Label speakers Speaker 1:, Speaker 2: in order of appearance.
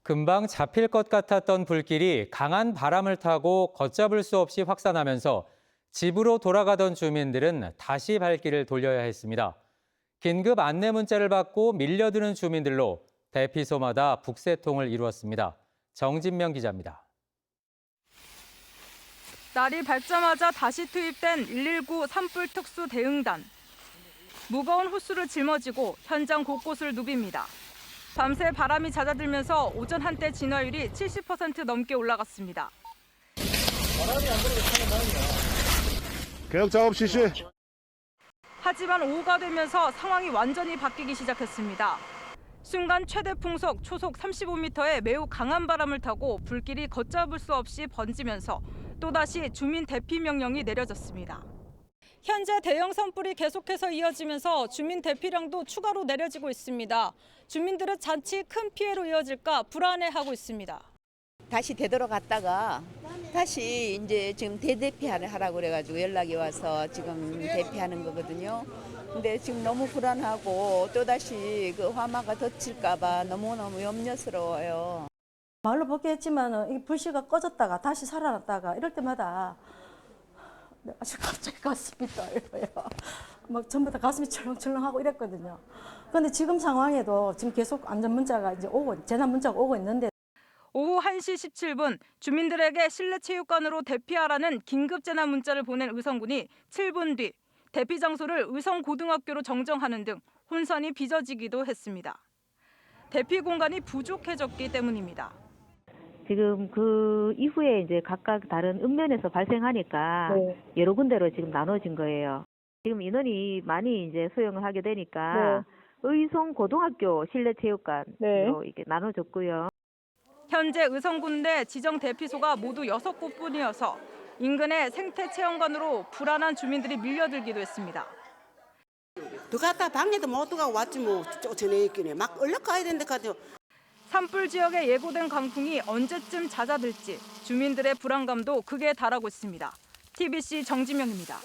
Speaker 1: 금방 잡힐 것 같았던 불길이 강한 바람을 타고 걷잡을 수 없이 확산하면서 집으로 돌아가던 주민들은 다시 발길을 돌려야 했습니다. 긴급 안내 문자를 받고 밀려드는 주민들로 대피소마다 북새통을 이루었습니다. 정진명 기자입니다.
Speaker 2: 날이 밝자마자 다시 투입된 119 산불 특수 대응단. 무거운 호스를 짊어지고 현장 곳곳을 누빕니다. 밤새 바람이 잦아들면서 오전 한때 진화율이 70% 넘게 올라갔습니다.
Speaker 3: 바람이 안 불어도 차는 다행이야. 계속 작업 실시.
Speaker 2: 하지만 오후가 되면서 상황이 완전히 바뀌기 시작했습니다. 순간 최대 풍속 초속 35m의 매우 강한 바람을 타고 불길이 걷잡을 수 없이 번지면서 또다시 주민 대피 명령이 내려졌습니다. 현재 대형 산불이 계속해서 이어지면서 주민 대피령도 추가로 내려지고 있습니다. 주민들은 자칫 큰 피해로 이어질까 불안해하고 있습니다.
Speaker 4: 다시 되돌아갔다가 다시 이제 지금 대대피하라고 그래가지고 연락이 와서 지금 대피하는 거거든요. 근데 지금 너무 불안하고 또다시 그 화마가 덮칠까봐 너무너무 염려스러워요.
Speaker 5: 말로 벗겼지만 이 불씨가 꺼졌다가 다시 살아났다가 이럴 때마다 아주 갑자기 가슴이 떨려요. 막 전부 다 가슴이 철렁철렁하고 이랬거든요. 그런데 지금 상황에도 지금 계속 안전 문자가 이제 재난 문자가 오고 있는데.
Speaker 2: 오후 1시 17분 주민들에게 실내 체육관으로 대피하라는 긴급 재난 문자를 보낸 의성군이 7분 뒤 대피 장소를 의성고등학교로 정정하는 등 혼선이 빚어지기도 했습니다. 대피 공간이 부족해졌기 때문입니다.
Speaker 6: 지금 그 이후에 이제 각각 다른 읍면에서 발생하니까 여러 군데로 지금 나눠진 거예요. 지금 인원이 많이 이제 수용을 하게 되니까 의성 고등학교 실내 체육관으로 이렇게 나눠졌고요.
Speaker 2: 현재 의성군 내 지정 대피소가 모두 6곳뿐이어서 인근의 생태 체험관으로 불안한 주민들이 밀려들기도 했습니다.
Speaker 7: 들어갔다 방에도 못 들어가고 왔지 뭐 전에 있기네 막 얼른 가야 된다 카죠.
Speaker 2: 산불 지역에 예고된 강풍이 언제쯤 잦아들지 주민들의 불안감도 극에 달하고 있습니다. TBC 정진명입니다.